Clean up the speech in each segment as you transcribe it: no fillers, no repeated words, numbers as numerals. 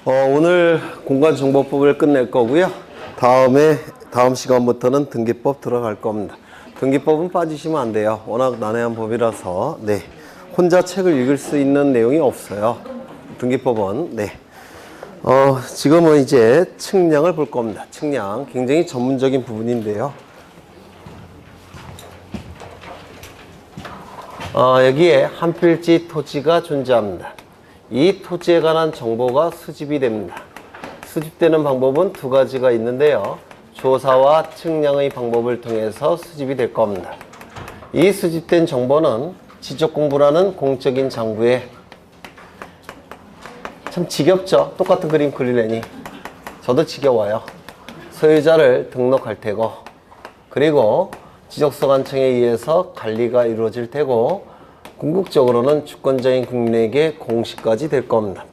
오늘 공간정보법을 끝낼 거고요. 다음 시간부터는 등기법 들어갈 겁니다. 등기법은 빠지시면 안 돼요. 워낙 난해한 법이라서, 혼자 책을 읽을 수 있는 내용이 없어요. 등기법은, 지금은 이제 측량을 볼 겁니다. 측량. 굉장히 전문적인 부분인데요. 여기에 한 필지 토지가 존재합니다. 이 토지에 관한 정보가 수집이 됩니다. 수집되는 방법은 두 가지가 있는데요. 조사와 측량의 방법을 통해서 수집이 될 겁니다. 이 수집된 정보는 지적공부라는 공적인 장부에, 참 지겹죠? 똑같은 그림 그리려니. 저도 지겨워요. 소유자를 등록할 테고, 그리고 지적소관청에 의해서 관리가 이루어질 테고, 궁극적으로는 주권자인 국민에게 공시까지 될 겁니다.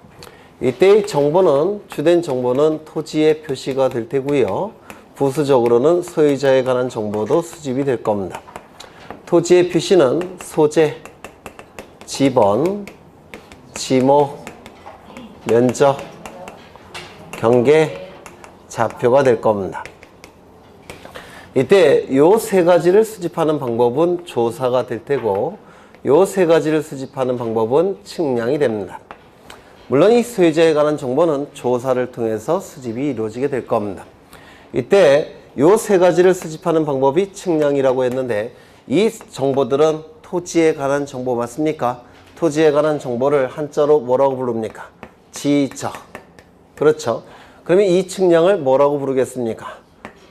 이때의 정보는, 주된 정보는 토지의 표시가 될 테고요. 부수적으로는 소유자에 관한 정보도 수집이 될 겁니다. 토지의 표시는 소재, 지번, 지목, 면적, 경계, 좌표가 될 겁니다. 이때 요 세 가지를 수집하는 방법은 조사가 될 테고, 요 세 가지를 수집하는 방법은 측량이 됩니다. 물론 이 소유자에 관한 정보는 조사를 통해서 수집이 이루어지게 될 겁니다. 이때 요 세 가지를 수집하는 방법이 측량이라고 했는데, 이 정보들은 토지에 관한 정보 맞습니까? 토지에 관한 정보를 한자로 뭐라고 부릅니까? 지적. 그렇죠? 그러면 이 측량을 뭐라고 부르겠습니까?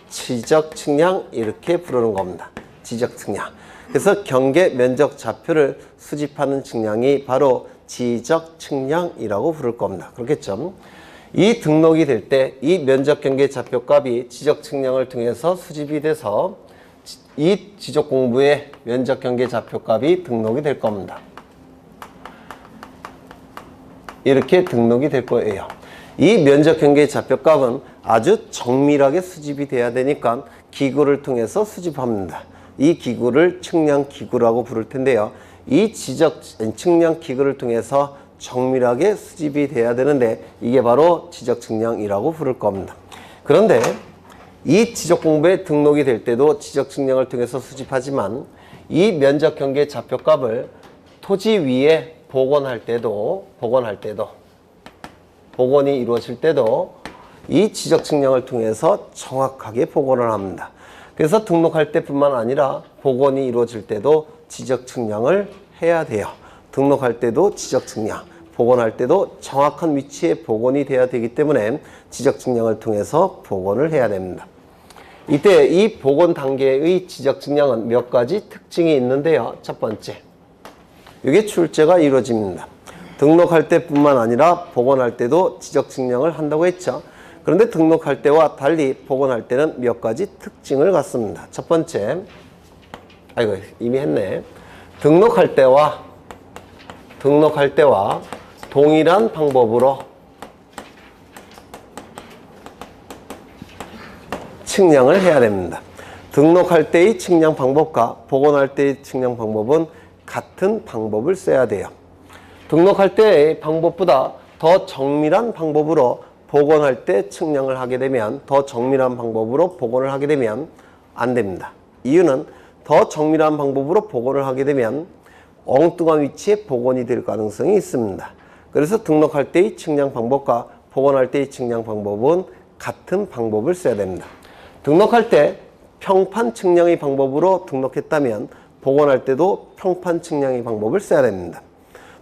지적 측량, 이렇게 부르는 겁니다. 지적 측량. 그래서 경계, 면적, 좌표를 수집하는 측량이 바로 지적 측량이라고 부를 겁니다. 그렇겠죠? 이 등록이 될 때 이 면적, 경계, 좌표 값이 지적 측량을 통해서 수집이 돼서 이 지적 공부의 면적, 경계, 좌표 값이 등록이 될 겁니다. 이렇게 등록이 될 거예요. 이 면적, 경계, 좌표 값은 아주 정밀하게 수집이 돼야 되니까 기구를 통해서 수집합니다. 이 기구를 측량 기구라고 부를 텐데요. 이 측량 기구를 통해서 정밀하게 수집이 돼야 되는데, 이게 바로 지적 측량이라고 부를 겁니다. 그런데 이 지적 공부에 등록이 될 때도 지적 측량을 통해서 수집하지만, 이 면적, 경계, 좌표 값을 토지 위에 복원할 때도 복원이 이루어질 때도 이 지적 측량을 통해서 정확하게 복원을 합니다. 그래서 등록할 때뿐만 아니라 복원이 이루어질 때도 지적 측량을 해야 돼요. 등록할 때도 지적 측량, 복원할 때도 정확한 위치에 복원이 돼야 되기 때문에 지적 측량을 통해서 복원을 해야 됩니다. 이때 이 복원 단계의 지적 측량은 몇 가지 특징이 있는데요. 첫 번째, 이게 출제가 이루어집니다. 등록할 때뿐만 아니라 복원할 때도 지적 측량을 한다고 했죠. 그런데 등록할 때와 달리 복원할 때는 몇 가지 특징을 갖습니다. 첫 번째, 이미 했네. 등록할 때와 동일한 방법으로 측량을 해야 됩니다. 등록할 때의 측량 방법과 복원할 때의 측량 방법은 같은 방법을 써야 돼요. 등록할 때의 방법보다 더 정밀한 방법으로 복원할 때 측량을 하게 되면, 더 정밀한 방법으로 복원을 하게 되면 안 됩니다. 이유는 더 정밀한 방법으로 복원을 하게 되면 엉뚱한 위치에 복원이 될 가능성이 있습니다. 그래서 등록할 때의 측량 방법과 복원할 때의 측량 방법은 같은 방법을 써야 됩니다. 등록할 때 평판 측량의 방법으로 등록했다면 복원할 때도 평판 측량의 방법을 써야 됩니다.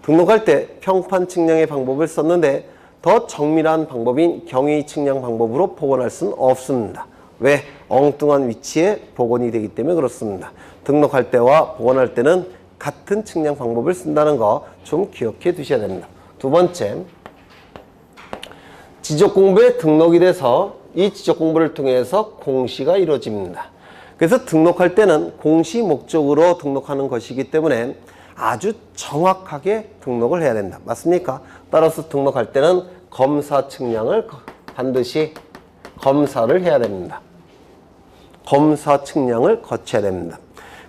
등록할 때 평판 측량의 방법을 썼는데 더 정밀한 방법인 경위 측량 방법으로 복원할 수는 없습니다. 왜? 엉뚱한 위치에 복원이 되기 때문에 그렇습니다. 등록할 때와 복원할 때는 같은 측량 방법을 쓴다는 거 좀 기억해 두셔야 됩니다. 두 번째, 지적공부에 등록이 돼서 이 지적공부를 통해서 공시가 이루어집니다. 그래서 등록할 때는 공시 목적으로 등록하는 것이기 때문에 아주 정확하게 등록을 해야 된다. 맞습니까? 따라서 등록할 때는 검사 측량을 반드시 검사를 해야 됩니다. 검사 측량을 거쳐야 됩니다.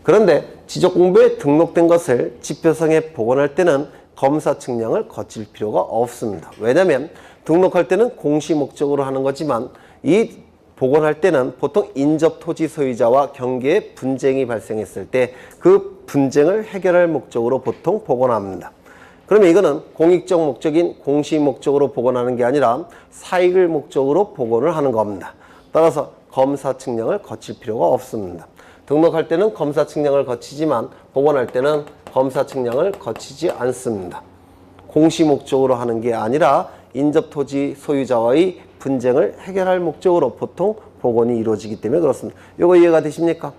그런데 지적공부에 등록된 것을 지표상에 복원할 때는 검사 측량을 거칠 필요가 없습니다. 왜냐하면 등록할 때는 공시 목적으로 하는 거지만 이 복원할 때는 보통 인접 토지 소유자와 경계에 분쟁이 발생했을 때 그 분쟁을 해결할 목적으로 보통 복원합니다. 그러면 이거는 공익적 목적인 공시 목적으로 복원하는 게 아니라 사익을 목적으로 복원을 하는 겁니다. 따라서 검사 측량을 거칠 필요가 없습니다. 등록할 때는 검사 측량을 거치지만 복원할 때는 검사 측량을 거치지 않습니다. 공시 목적으로 하는 게 아니라 인접 토지 소유자와의 분쟁을 해결할 목적으로 보통 복원이 이루어지기 때문에 그렇습니다. 이거 이해가 되십니까?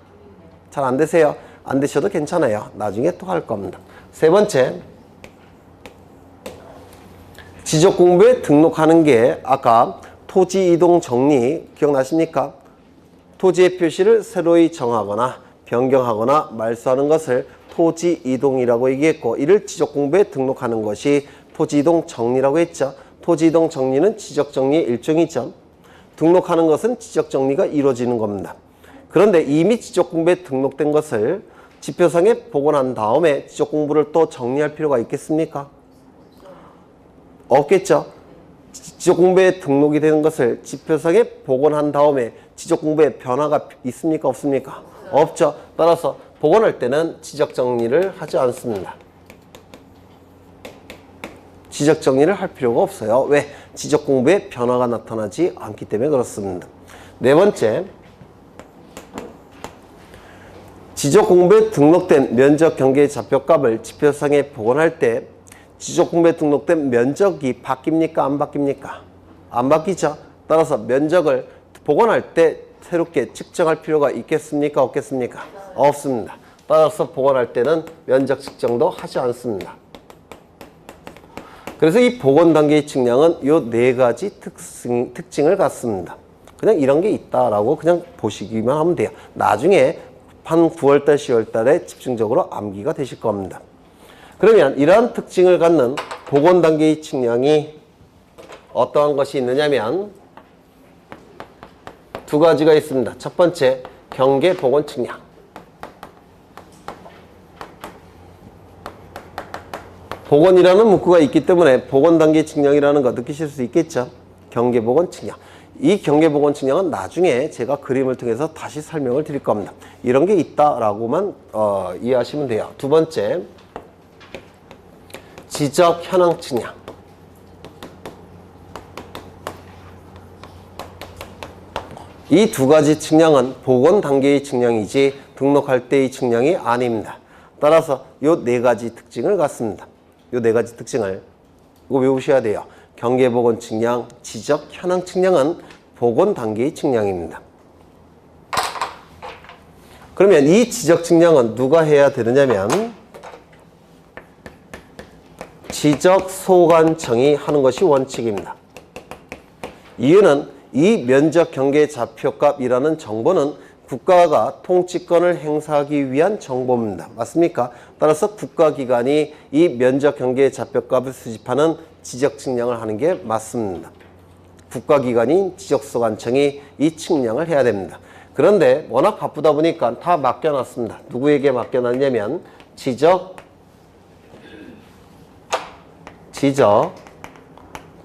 잘 안 되세요? 안 되셔도 괜찮아요. 나중에 또 할 겁니다. 세 번째, 지적공부에 등록하는 게 아까 토지 이동 정리 기억나십니까? 토지의 표시를 새로이 정하거나 변경하거나 말소하는 것을 토지 이동이라고 얘기했고, 이를 지적공부에 등록하는 것이 토지 이동 정리라고 했죠. 토지 이동 정리는 지적 정리의 일종이죠. 등록하는 것은 지적 정리가 이루어지는 겁니다. 그런데 이미 지적 공부에 등록된 것을 지표상에 복원한 다음에 지적 공부를 또 정리할 필요가 있겠습니까? 없겠죠. 지적 공부에 등록이 되는 것을 지표상에 복원한 다음에 지적 공부에 변화가 있습니까? 없습니까? 없죠. 따라서 복원할 때는 지적 정리를 하지 않습니다. 지적 정리를 할 필요가 없어요. 왜? 지적 공부에 변화가 나타나지 않기 때문에 그렇습니다. 네 번째, 지적 공부에 등록된 면적 경계 좌표값을 지표상에 복원할 때 지적 공부에 등록된 면적이 바뀝니까? 안 바뀝니까? 안 바뀌죠. 따라서 면적을 복원할 때 새롭게 측정할 필요가 있겠습니까? 없겠습니까? 없습니다. 따라서 복원할 때는 면적 측정도 하지 않습니다. 그래서 이 복원 단계의 측량은 이 네 가지 특징을 갖습니다. 그냥 이런 게 있다라고 그냥 보시기만 하면 돼요. 나중에 한 9월달, 10월달에 집중적으로 암기가 되실 겁니다. 그러면 이러한 특징을 갖는 복원 단계의 측량이 어떠한 것이 있느냐면 두 가지가 있습니다. 첫 번째, 경계 복원 측량. 복원이라는 문구가 있기 때문에 복원 단계 측량이라는 거 느끼실 수 있겠죠. 경계 복원 측량. 이 경계 복원 측량은 나중에 제가 그림을 통해서 다시 설명을 드릴 겁니다. 이런 게 있다라고만 이해하시면 돼요. 두 번째, 지적 현황 측량. 이 두 가지 측량은 복원 단계의 측량이지 등록할 때의 측량이 아닙니다. 따라서 이 네 가지 특징을 갖습니다. 이 네 가지 특징을 이거 외우셔야 돼요. 경계 복원 측량, 지적 현황 측량은 복원 단계의 측량입니다. 그러면 이 지적 측량은 누가 해야 되느냐면 지적 소관청이 하는 것이 원칙입니다. 이유는 이 면적 경계 좌표값이라는 정보는 국가가 통치권을 행사하기 위한 정보입니다. 맞습니까? 따라서 국가기관이 이 면적 경계 좌표값을 수집하는 지적 측량을 하는 게 맞습니다. 국가기관인 지적소관청이 이 측량을 해야 됩니다. 그런데 워낙 바쁘다 보니까 다 맡겨놨습니다. 누구에게 맡겨놨냐면 지적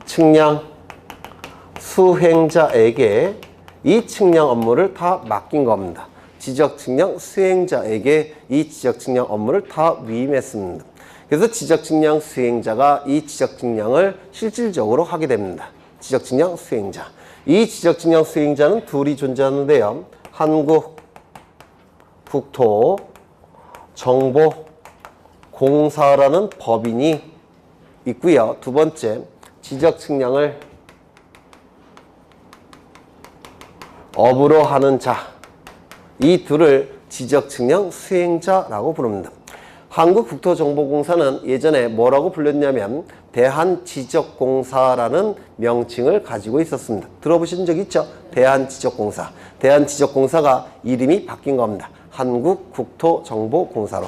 측량 수행자에게 이 측량 업무를 다 맡긴 겁니다. 지적 측량 수행자에게 이 지적 측량 업무를 다 위임했습니다. 그래서 지적 측량 수행자가 이 지적 측량을 실질적으로 하게 됩니다. 지적 측량 수행자. 이 지적 측량 수행자는 둘이 존재하는데요. 한국국토정보공사라는 법인이 있고요. 두 번째, 지적 측량을 업으로 하는 자. 이 둘을 지적 측량 수행자라고 부릅니다. 한국국토정보공사는 예전에 뭐라고 불렸냐면 대한지적공사라는 명칭을 가지고 있었습니다. 들어보신 적 있죠? 대한지적공사. 대한지적공사가 이름이 바뀐 겁니다. 한국국토정보공사로.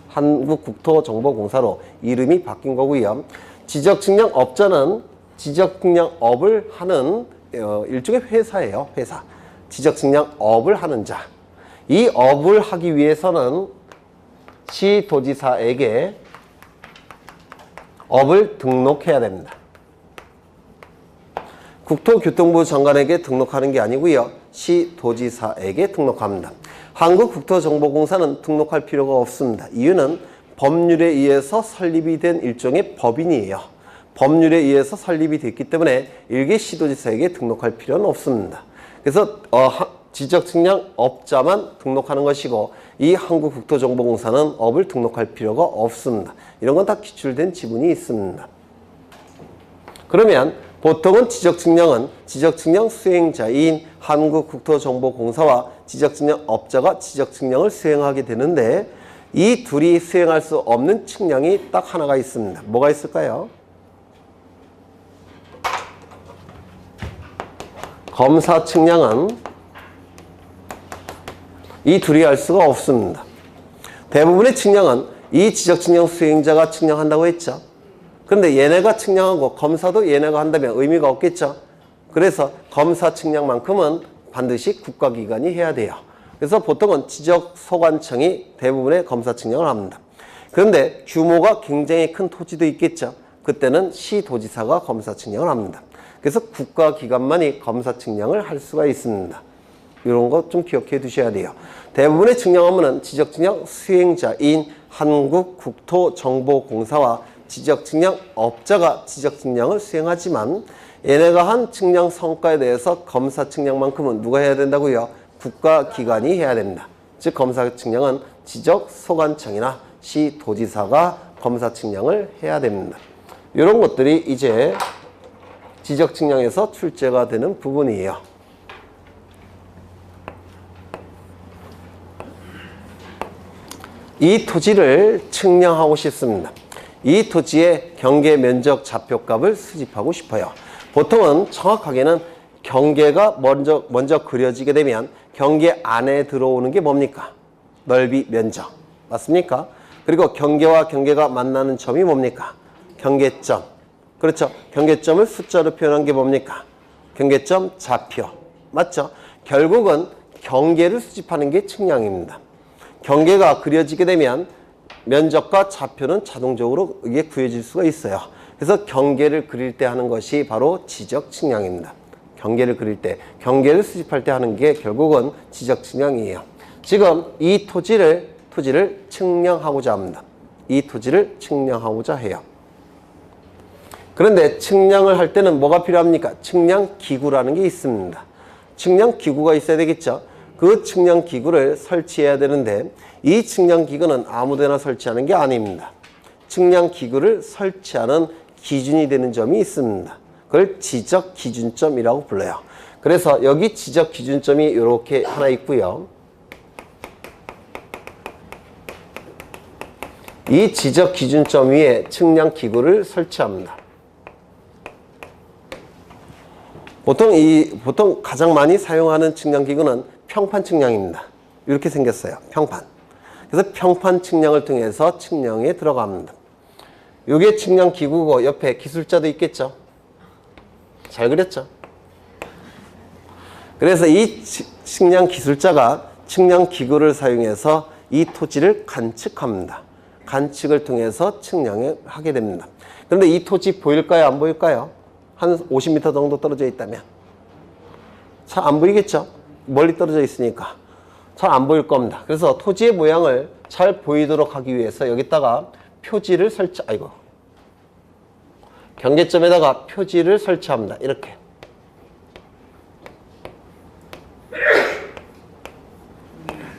한국국토정보공사로 이름이 바뀐 거고요. 지적측량업자는 지적측량업을 하는 일종의 회사예요. 회사. 지적측량업을 하는 자. 이 업을 하기 위해서는 시도지사에게 업을 등록해야 됩니다. 국토교통부 장관에게 등록하는 게 아니고요. 시도지사에게 등록합니다. 한국국토정보공사는 등록할 필요가 없습니다. 이유는 법률에 의해서 설립이 된 일종의 법인이에요. 법률에 의해서 설립이 됐기 때문에 일개 시도지사에게 등록할 필요는 없습니다. 그래서 지적측량업자만 등록하는 것이고 이 한국국토정보공사는 업을 등록할 필요가 없습니다. 이런 건 다 기출된 지분이 있습니다. 그러면 보통은 지적측량은 지적측량 수행자인 한국국토정보공사와 지적측량업자가 지적측량을 수행하게 되는데 이 둘이 수행할 수 없는 측량이 딱 하나가 있습니다. 뭐가 있을까요? 검사 측량은 이 둘이 할 수가 없습니다. 대부분의 측량은 이 지적측량 수행자가 측량한다고 했죠. 그런데 얘네가 측량하고 검사도 얘네가 한다면 의미가 없겠죠. 그래서 검사 측량만큼은 반드시 국가기관이 해야 돼요. 그래서 보통은 지적소관청이 대부분의 검사 측량을 합니다. 그런데 규모가 굉장히 큰 토지도 있겠죠. 그때는 시도지사가 검사 측량을 합니다. 그래서 국가기관만이 검사 측량을 할 수가 있습니다. 이런 거 좀 기억해 두셔야 돼요. 대부분의 측량 업무는 지적측량 수행자인 한국국토정보공사와 지적측량업자가 지적측량을 수행하지만 얘네가 한 측량 성과에 대해서 검사 측량만큼은 누가 해야 된다고요? 국가기관이 해야 됩니다. 즉 검사 측량은 지적소관청이나 시도지사가 검사 측량을 해야 됩니다. 이런 것들이 이제 지적측량에서 출제가 되는 부분이에요. 이 토지를 측량하고 싶습니다. 이 토지의 경계 면적 좌표값을 수집하고 싶어요. 보통은 정확하게는 경계가 먼저 그려지게 되면 경계 안에 들어오는 게 뭡니까? 넓이 면적. 맞습니까? 그리고 경계와 경계가 만나는 점이 뭡니까? 경계점. 그렇죠. 경계점을 숫자로 표현한 게 뭡니까? 경계점 좌표. 맞죠? 결국은 경계를 수집하는 게 측량입니다. 경계가 그려지게 되면 면적과 좌표는 자동적으로 이게 구해질 수가 있어요. 그래서 경계를 그릴 때 하는 것이 바로 지적 측량입니다. 경계를 그릴 때, 경계를 수집할 때 하는 게 결국은 지적 측량이에요. 지금 이 토지를 측량하고자 합니다. 이 토지를 측량하고자 해요. 그런데 측량을 할 때는 뭐가 필요합니까? 측량기구라는 게 있습니다. 측량기구가 있어야 되겠죠. 그 측량기구를 설치해야 되는데 이 측량기구는 아무데나 설치하는 게 아닙니다. 측량기구를 설치하는 기준이 되는 점이 있습니다. 그걸 지적기준점이라고 불러요. 그래서 여기 지적기준점이 이렇게 하나 있고요. 이 지적기준점 위에 측량기구를 설치합니다. 보통 가장 많이 사용하는 측량기구는 평판 측량입니다. 이렇게 생겼어요. 평판. 그래서 평판 측량을 통해서 측량에 들어갑니다. 이게 측량기구고 옆에 기술자도 있겠죠. 잘 그렸죠. 그래서 이 측량기술자가 측량기구를 사용해서 이 토지를 관측합니다. 관측을 통해서 측량을 하게 됩니다. 그런데 이 토지 보일까요? 안 보일까요? 한 50m 정도 떨어져 있다면 잘 안 보이겠죠? 멀리 떨어져 있으니까 잘 안 보일 겁니다. 그래서 토지의 모양을 잘 보이도록 하기 위해서 여기다가 표지를 경계점에다가 표지를 설치합니다. 이렇게.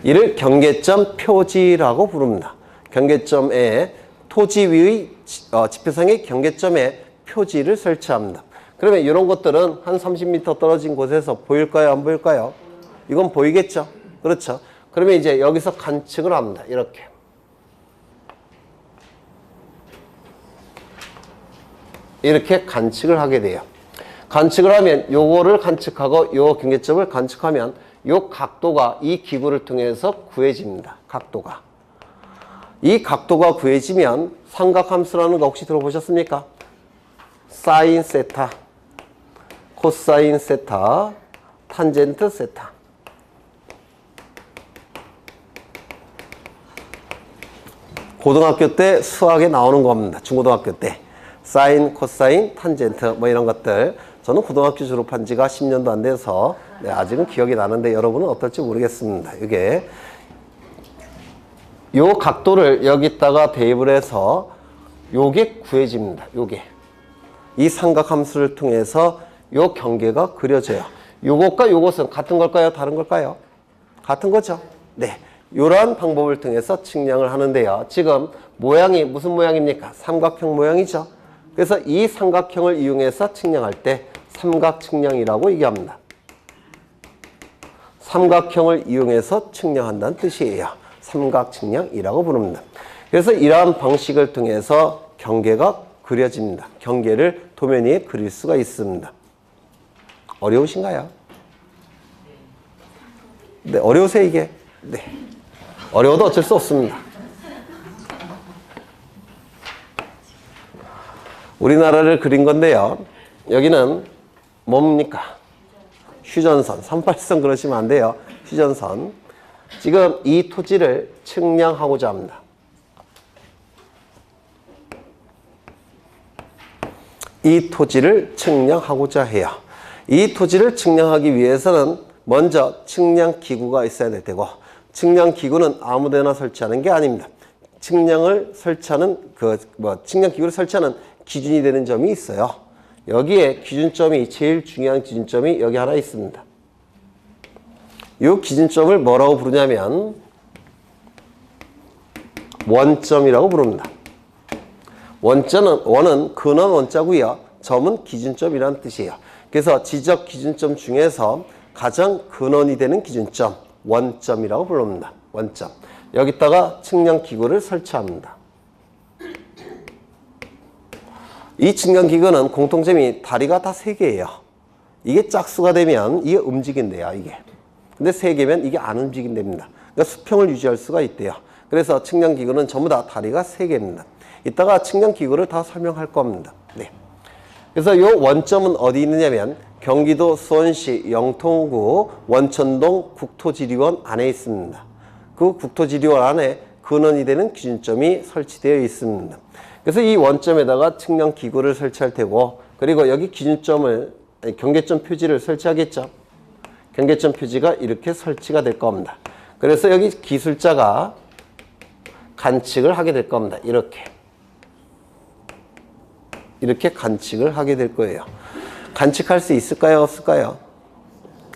이를 경계점 표지라고 부릅니다. 경계점에 토지 위의 지표상의 경계점에 표지를 설치합니다. 그러면 이런 것들은 한 30m 떨어진 곳에서 보일까요? 안 보일까요? 이건 보이겠죠? 그렇죠? 그러면 이제 여기서 관측을 합니다. 이렇게. 이렇게 관측을 하게 돼요. 관측을 하면 요거를 관측하고 요 경계점을 관측하면 요 각도가 이 기구를 통해서 구해집니다. 각도가. 이 각도가 구해지면 삼각함수라는 거 혹시 들어보셨습니까? 사인 세타, 코사인 세타, 탄젠트 세타. 고등학교 때 수학에 나오는 겁니다. 중고등학교 때. 사인, 코사인, 탄젠트 뭐 이런 것들 저는 고등학교 졸업한 지가 10년도 안 돼서 아직은 기억이 나는데 여러분은 어떨지 모르겠습니다. 이게 요 각도를 여기다가 대입을 해서 요게 구해집니다. 요게. 이 삼각함수를 통해서 요 경계가 그려져요. 요것과 요것은 같은 걸까요? 다른 걸까요? 같은 거죠. 네. 요러한 방법을 통해서 측량을 하는데요. 지금 모양이 무슨 모양입니까? 삼각형 모양이죠. 그래서 이 삼각형을 이용해서 측량할 때 삼각측량이라고 얘기합니다. 삼각형을 이용해서 측량한다는 뜻이에요. 삼각측량이라고 부릅니다. 그래서 이러한 방식을 통해서 경계가 그려집니다. 경계를 도면 위에 그릴 수가 있습니다. 어려우신가요? 네, 어려우세요 이게? 네. 어려워도 어쩔 수 없습니다. 우리나라를 그린 건데요. 여기는 뭡니까? 휴전선, 38선 그러시면 안 돼요. 휴전선. 지금 이 토지를 측량하고자 합니다. 이 토지를 측량하고자 해요. 이 토지를 측량하기 위해서는 먼저 측량기구가 있어야 될 테고, 측량기구는 아무데나 설치하는 게 아닙니다. 측량을 설치하는 측량기구를 설치하는 기준이 되는 점이 있어요. 여기에 기준점이 제일 중요한 기준점이 여기 하나 있습니다. 이 기준점을 뭐라고 부르냐면 원점이라고 부릅니다. 원은 근원 원자고요. 점은 기준점이라는 뜻이에요. 그래서 지적 기준점 중에서 가장 근원이 되는 기준점 원점이라고 부릅니다. 원점. 여기다가 측량기구를 설치합니다. 이 측량기구는 공통점이 다리가 다 3개예요. 이게 짝수가 되면 이게 움직인대요. 이게. 근데 3개면 이게 안 움직인답니다. 그러니까 수평을 유지할 수가 있대요. 그래서 측량기구는 전부 다 다리가 3개입니다. 이따가 측량기구를 다 설명할 겁니다. 네. 그래서 이 원점은 어디 있느냐면 경기도 수원시 영통구 원천동 국토지리원 안에 있습니다. 그 국토지리원 안에 근원이 되는 기준점이 설치되어 있습니다. 그래서 이 원점에다가 측량기구를 설치할 테고, 그리고 여기 경계점 표지를 설치하겠죠. 경계점 표지가 이렇게 설치가 될 겁니다. 그래서 여기 기술자가 관측을 하게 될 겁니다. 이렇게 관측을 하게 될 거예요. 관측할 수 있을까요? 없을까요?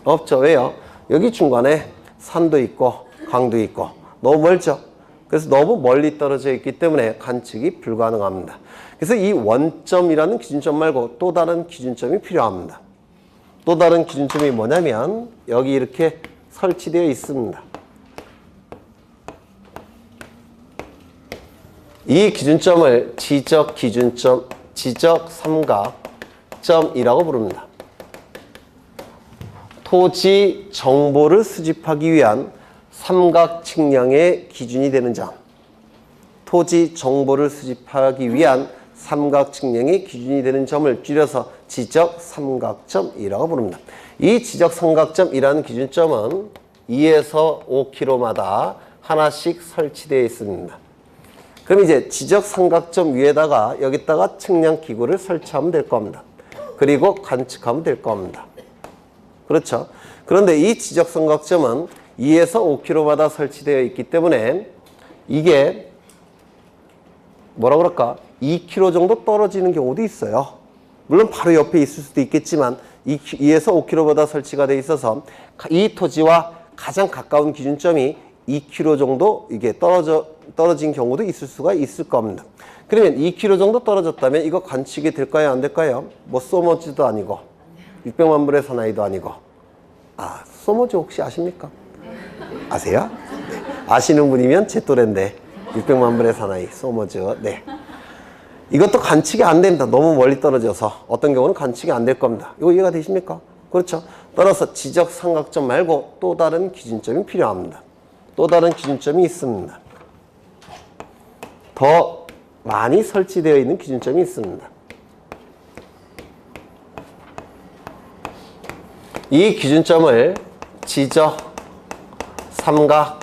없죠. 왜요? 여기 중간에 산도 있고 강도 있고 너무 멀죠. 그래서 너무 멀리 떨어져 있기 때문에 관측이 불가능합니다. 그래서 이 원점이라는 기준점 말고 또 다른 기준점이 필요합니다. 또 다른 기준점이 뭐냐면 여기 이렇게 설치되어 있습니다. 이 기준점을 지적 기준점, 지적 삼각점이라고 부릅니다. 토지 정보를 수집하기 위한 삼각 측량의 기준이 되는 점. 토지 정보를 수집하기 위한 삼각 측량의 기준이 되는 점을 줄여서 지적 삼각점이라고 부릅니다. 이 지적 삼각점이라는 기준점은 2에서 5km마다 하나씩 설치되어 있습니다. 그럼 이제 지적 삼각점 위에다가 여기다가 측량 기구를 설치하면 될 겁니다. 그리고 관측하면 될 겁니다. 그렇죠? 그런데 이 지적 삼각점은 2에서 5km마다 설치되어 있기 때문에 이게 뭐라 그럴까? 2km 정도 떨어지는 경우도 있어요. 물론 바로 옆에 있을 수도 있겠지만 2에서 5km마다 설치가 되어 있어서 이 토지와 가장 가까운 기준점이 2km 정도 이게 떨어진 경우도 있을 수가 있을 겁니다. 그러면 2km 정도 떨어졌다면 이거 관측이 될까요? 안 될까요? 뭐 소머지도 아니고 600만 불의 사나이도 아니고. 소머지 혹시 아십니까? 아세요? 네. 아시는 분이면 제 또래인데 600만 불의 사나이 소머지. 네. 이것도 관측이 안 됩니다. 너무 멀리 떨어져서 어떤 경우는 관측이 안 될 겁니다. 이거 이해가 되십니까? 그렇죠. 따라서 지적 삼각점 말고 또 다른 기준점이 필요합니다. 또 다른 기준점이 있습니다. 더 많이 설치되어 있는 기준점이 있습니다. 이 기준점을 지적 삼각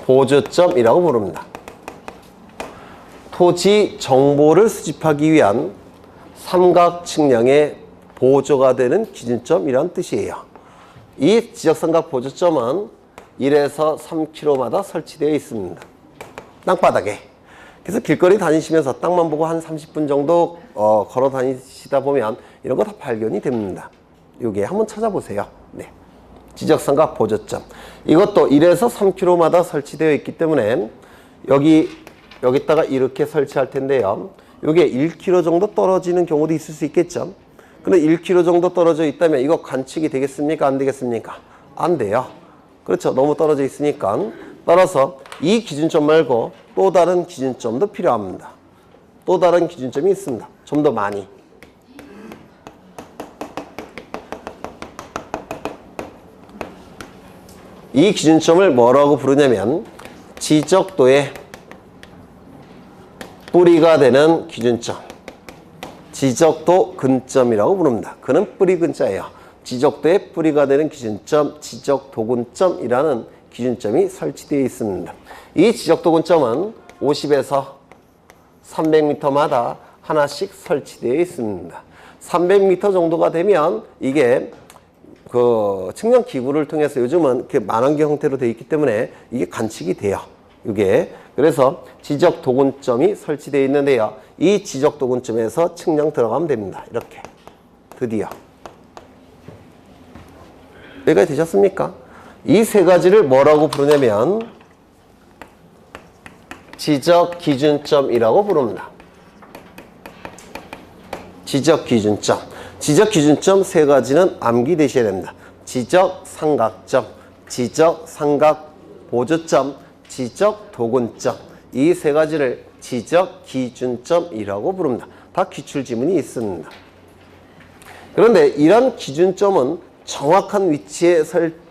보조점이라고 부릅니다. 토지 정보를 수집하기 위한 삼각 측량의 보조가 되는 기준점이란 뜻이에요. 이 지적삼각 보조점은 1에서 3km마다 설치되어 있습니다. 땅바닥에. 그래서 길거리 다니시면서 땅만 보고 한 30분 정도 걸어 다니시다 보면 이런 거 다 발견이 됩니다. 요게 한번 찾아보세요. 네. 지적삼각 보조점. 이것도 1에서 3km마다 설치되어 있기 때문에 여기다가 이렇게 설치할 텐데요. 요게 1km 정도 떨어지는 경우도 있을 수 있겠죠. 근데 1km 정도 떨어져 있다면 이거 관측이 되겠습니까? 안 되겠습니까? 안 돼요. 그렇죠. 너무 떨어져 있으니까. 따라서 이 기준점 말고 또 다른 기준점도 필요합니다. 또 다른 기준점이 있습니다. 좀 더 많이. 이 기준점을 뭐라고 부르냐면 지적도의 뿌리가 되는 기준점. 지적도 근점이라고 부릅니다. 그는 뿌리 근자예요. 지적도의 뿌리가 되는 기준점, 지적도근점이라는 기준점이 설치되어 있습니다. 이 지적도근점은 50에서 300m마다 하나씩 설치되어 있습니다. 300m 정도가 되면 이게 그 측량 기구를 통해서 요즘은 이렇게 만원경 형태로 되어 있기 때문에 이게 관측이 돼요. 이게 그래서 지적 도근점이 설치되어 있는데요. 이 지적 도근점에서 측량 들어가면 됩니다. 이렇게 드디어 여기까지 되셨습니까? 이 세 가지를 뭐라고 부르냐면 지적 기준점이라고 부릅니다. 지적 기준점. 지적 기준점 세 가지는 암기되셔야 됩니다. 지적 삼각점, 지적 삼각 보조점, 지적 도근점. 이 세 가지를 지적 기준점이라고 부릅니다. 다 기출 지문이 있습니다. 그런데 이런 기준점은 정확한 위치에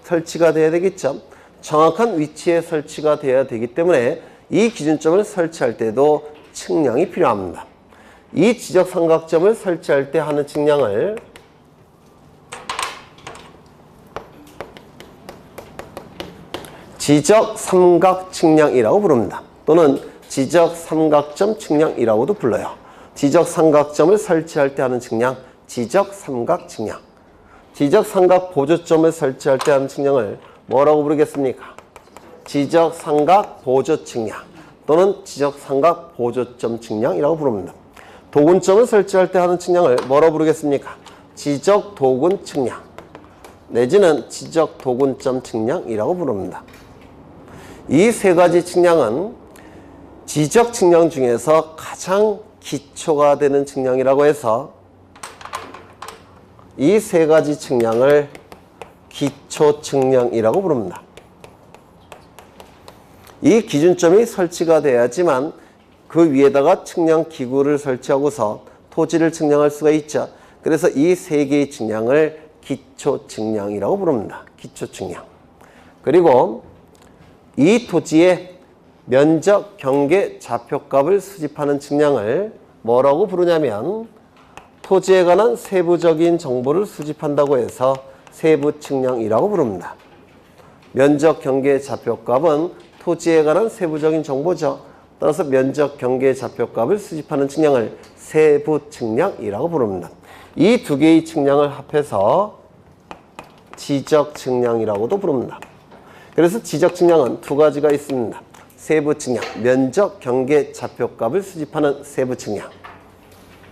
설치가 돼야 되겠죠. 정확한 위치에 설치가 돼야 되기 때문에 이 기준점을 설치할 때도 측량이 필요합니다. 이 지적 삼각점을 설치할 때 하는 측량을 지적 삼각 측량이라고 부릅니다. 또는 지적 삼각점 측량이라고도 불러요. 지적 삼각점을 설치할 때 하는 측량, 지적 삼각 측량. 지적 삼각 보조점을 설치할 때 하는 측량을 뭐라고 부르겠습니까? 지적 삼각 보조 측량 또는 지적 삼각 보조점 측량이라고 부릅니다. 도근점을 설치할 때 하는 측량을 뭐라고 부르겠습니까? 지적 도근 측량 내지는 지적 도근점 측량이라고 부릅니다. 이 세 가지 측량은 지적 측량 중에서 가장 기초가 되는 측량이라고 해서 이 세 가지 측량을 기초 측량이라고 부릅니다. 이 기준점이 설치가 돼야지만 그 위에다가 측량 기구를 설치하고서 토지를 측량할 수가 있죠. 그래서 이 세 개의 측량을 기초 측량이라고 부릅니다. 기초 측량. 그리고 이 토지의 면적, 경계, 좌표값을 수집하는 측량을 뭐라고 부르냐면 토지에 관한 세부적인 정보를 수집한다고 해서 세부 측량이라고 부릅니다. 면적, 경계, 좌표값은 토지에 관한 세부적인 정보죠. 따라서 면적, 경계, 좌표값을 수집하는 측량을 세부 측량이라고 부릅니다. 이 두 개의 측량을 합해서 지적 측량이라고도 부릅니다. 그래서 지적 측량은 두 가지가 있습니다. 세부 측량, 면적, 경계, 좌표값을 수집하는 세부 측량.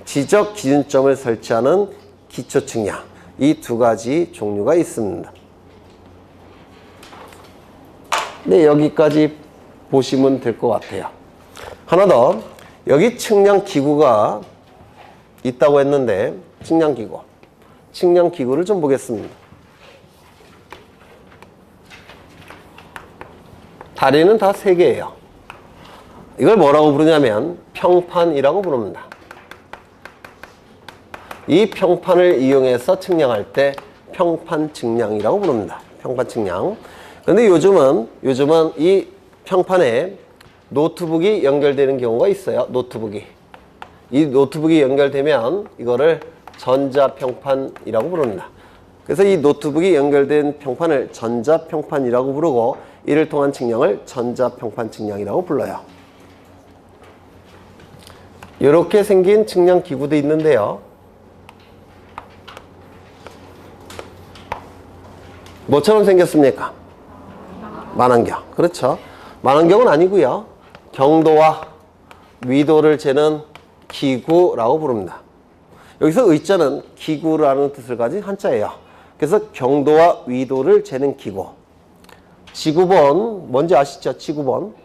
지적 기준점을 설치하는 기초 측량. 이 두 가지 종류가 있습니다. 네, 여기까지 보시면 될 것 같아요. 하나 더, 여기 측량 기구가 있다고 했는데 측량 기구를 좀 보겠습니다. 다리는 다 세 개예요. 이걸 뭐라고 부르냐면 평판이라고 부릅니다. 이 평판을 이용해서 측량할 때 평판 측량이라고 부릅니다. 평판 측량. 그런데 요즘은 이 평판에 노트북이 연결되는 경우가 있어요. 이 노트북이 연결되면 이거를 전자평판이라고 부릅니다. 그래서 이 노트북이 연결된 평판을 전자평판이라고 부르고 이를 통한 측량을 전자평판 측량이라고 불러요. 이렇게 생긴 측량 기구도 있는데요. 뭐처럼 생겼습니까? 만환경. 그렇죠. 만환경은 아니고요. 경도와 위도를 재는 기구라고 부릅니다. 여기서 의자는 기구라는 뜻을 가진 한자예요. 그래서 경도와 위도를 재는 기구. 지구본 뭔지 아시죠? 지구본.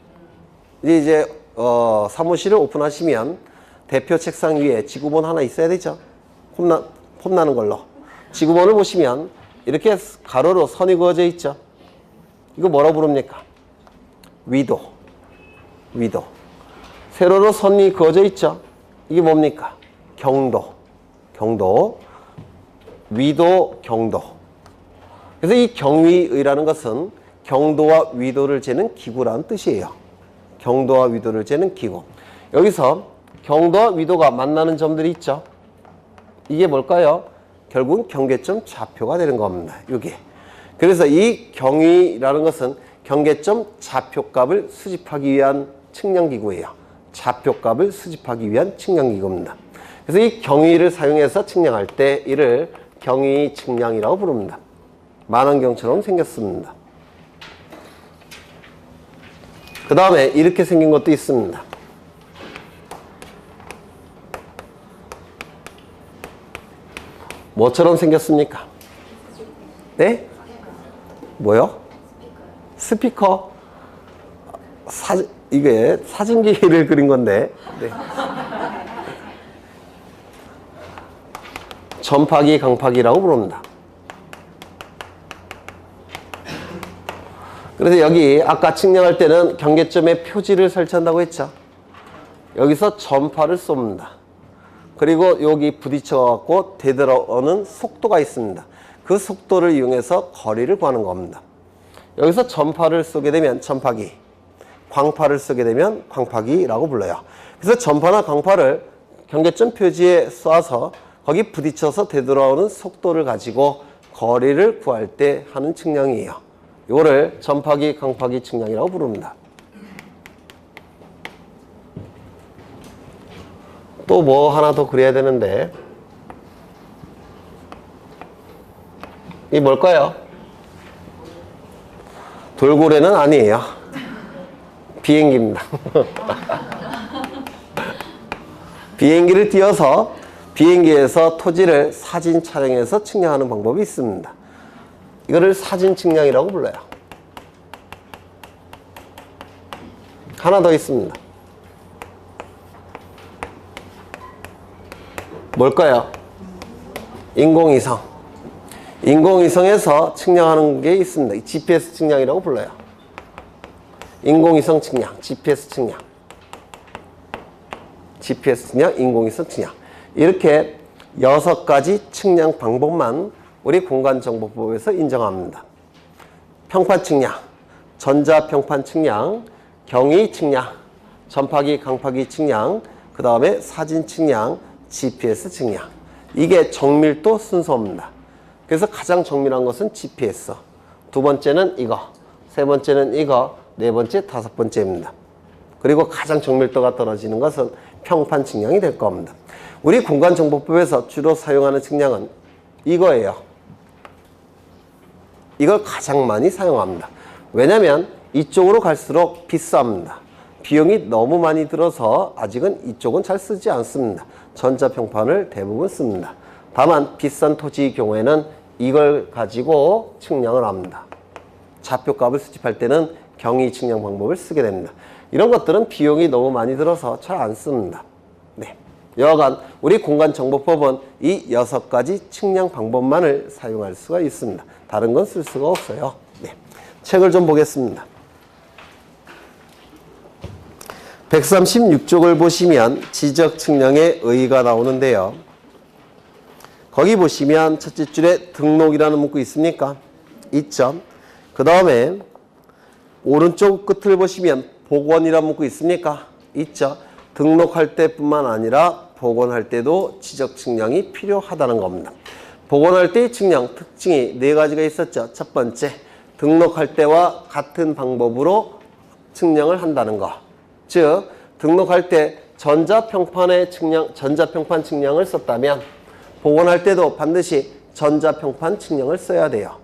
이제 사무실을 오픈하시면 대표 책상 위에 지구본 하나 있어야 되죠. 폼나는 걸로. 지구본을 보시면 이렇게 가로로 선이 그어져 있죠. 이거 뭐라고 부릅니까? 위도. 위도. 세로로 선이 그어져 있죠. 이게 뭡니까? 경도. 경도. 위도, 경도. 그래서 이 경위의라는 것은 경도와 위도를 재는 기구라는 뜻이에요. 경도와 위도를 재는 기구. 여기서 경도와 위도가 만나는 점들이 있죠. 이게 뭘까요? 결국은 경계점 좌표가 되는 겁니다. 여기. 그래서 이 경위라는 것은 경계점 좌표값을 수집하기 위한 측량기구예요. 좌표값을 수집하기 위한 측량기구입니다. 그래서 이 경위를 사용해서 측량할 때 이를 경위 측량이라고 부릅니다. 만환경처럼 생겼습니다. 그 다음에 이렇게 생긴 것도 있습니다. 뭐처럼 생겼습니까? 네? 뭐요? 스피커? 이게 사진기를 그린 건데. 네. 전파기, 강파기라고 부릅니다. 그래서 여기 아까 측량할 때는 경계점에 표지를 설치한다고 했죠. 여기서 전파를 쏩니다. 그리고 여기 부딪혀갖고 되돌아오는 속도가 있습니다. 그 속도를 이용해서 거리를 구하는 겁니다. 여기서 전파를 쏘게 되면 전파기, 광파를 쏘게 되면 광파기라고 불러요. 그래서 전파나 광파를 경계점 표지에 쏴서 거기 부딪혀서 되돌아오는 속도를 가지고 거리를 구할 때 하는 측량이에요. 이거를 전파기, 광파기 측량이라고 부릅니다. 또 뭐 하나 더 그려야 되는데, 이게 뭘까요? 돌고래는 아니에요. 비행기입니다. 비행기를 띄워서 비행기에서 토지를 사진 촬영해서 측량하는 방법이 있습니다. 이거를 사진 측량이라고 불러요. 하나 더 있습니다. 뭘까요? 인공위성. 인공위성에서 측량하는 게 있습니다. GPS 측량이라고 불러요. 인공위성 측량, GPS 측량. GPS 측량, 인공위성 측량. 이렇게 6가지 측량 방법만 우리 공간정보법에서 인정합니다. 평판 측량, 전자평판 측량, 경위 측량, 전파기, 강파기 측량, 그 다음에 사진 측량, GPS 측량. 이게 정밀도 순서입니다. 그래서 가장 정밀한 것은 GPS. 두 번째는 이거, 세 번째는 이거, 네 번째, 다섯 번째입니다. 그리고 가장 정밀도가 떨어지는 것은 평판 측량이 될 겁니다. 우리 공간정보법에서 주로 사용하는 측량은 이거예요. 이걸 가장 많이 사용합니다. 왜냐하면 이쪽으로 갈수록 비쌉니다. 비용이 너무 많이 들어서 아직은 이쪽은 잘 쓰지 않습니다. 전자평판을 대부분 씁니다. 다만 비싼 토지의 경우에는 이걸 가지고 측량을 합니다. 좌표값을 수집할 때는 경위 측량 방법을 쓰게 됩니다. 이런 것들은 비용이 너무 많이 들어서 잘 안 씁니다. 네. 여하간 우리 공간정보법은 이 6가지 측량 방법만을 사용할 수가 있습니다. 다른 건 쓸 수가 없어요. 네. 책을 좀 보겠습니다. 136쪽을 보시면 지적 측량의 의의가 나오는데요. 거기 보시면 첫째 줄에 등록이라는 문구 있습니까? 있죠. 그 다음에 오른쪽 끝을 보시면 복원이라는 문구 있습니까? 있죠. 등록할 때뿐만 아니라 복원할 때도 지적 측량이 필요하다는 겁니다. 복원할 때의 측량 특징이 4가지가 있었죠. 첫 번째, 등록할 때와 같은 방법으로 측량을 한다는 거. 즉, 등록할 때 전자평판 측량을 썼다면 복원할 때도 반드시 전자평판 측량을 써야 돼요.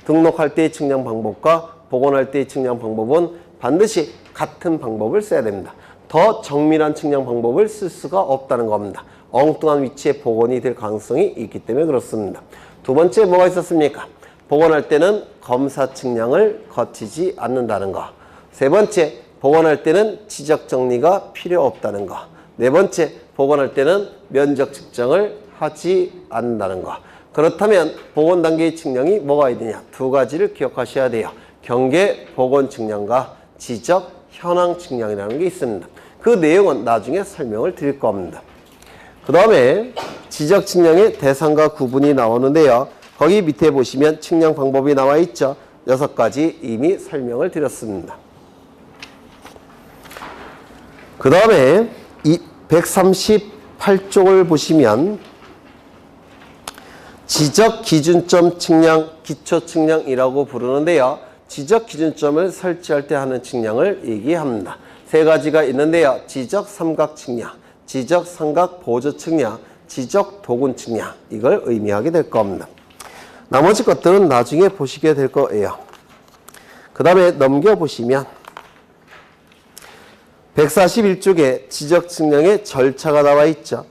등록할 때의 측량 방법과 복원할 때의 측량 방법은 반드시 같은 방법을 써야 됩니다. 더 정밀한 측량 방법을 쓸 수가 없다는 겁니다. 엉뚱한 위치에 복원이 될 가능성이 있기 때문에 그렇습니다. 두 번째 뭐가 있었습니까? 복원할 때는 검사 측량을 거치지 않는다는 거. 세 번째, 복원할 때는 지적 정리가 필요 없다는 거. 네 번째, 복원할 때는 면적 측정을 하지 않는다는 거. 그렇다면 복원 단계의 측량이 뭐가 있느냐? 두 가지를 기억하셔야 돼요. 경계 복원 측량과 지적 현황 측량이라는 게 있습니다. 그 내용은 나중에 설명을 드릴 겁니다. 그 다음에 지적 측량의 대상과 구분이 나오는데요. 거기 밑에 보시면 측량 방법이 나와 있죠. 6가지 이미 설명을 드렸습니다. 그 다음에 이 138쪽을 보시면 지적 기준점 측량, 기초 측량이라고 부르는데요. 지적 기준점을 설치할 때 하는 측량을 얘기합니다. 세 가지가 있는데요. 지적 삼각 측량, 지적 삼각 보조 측량, 지적 도군 측량. 이걸 의미하게 될 겁니다. 나머지 것들은 나중에 보시게 될 거예요. 그 다음에 넘겨보시면 141쪽에 지적 측량의 절차가 나와 있죠.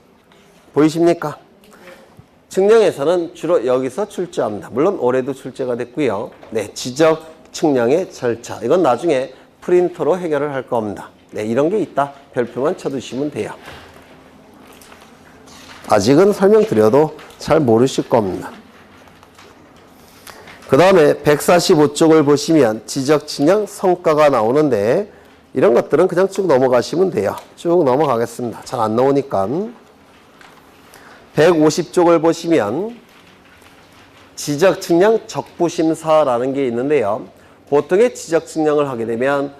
보이십니까? 측량에서는 주로 여기서 출제합니다. 물론 올해도 출제가 됐고요. 네, 지적 측량의 절차. 이건 나중에 프린터로 해결을 할 겁니다. 네, 이런 게 있다. 별표만 쳐두시면 돼요. 아직은 설명드려도 잘 모르실 겁니다. 그 다음에 145쪽을 보시면 지적 측량 성과가 나오는데 이런 것들은 그냥 쭉 넘어가시면 돼요. 쭉 넘어가겠습니다. 잘 안 나오니까. 150쪽을 보시면 지적 측량 적부심사라는 게 있는데요. 보통의 지적 측량을 하게 되면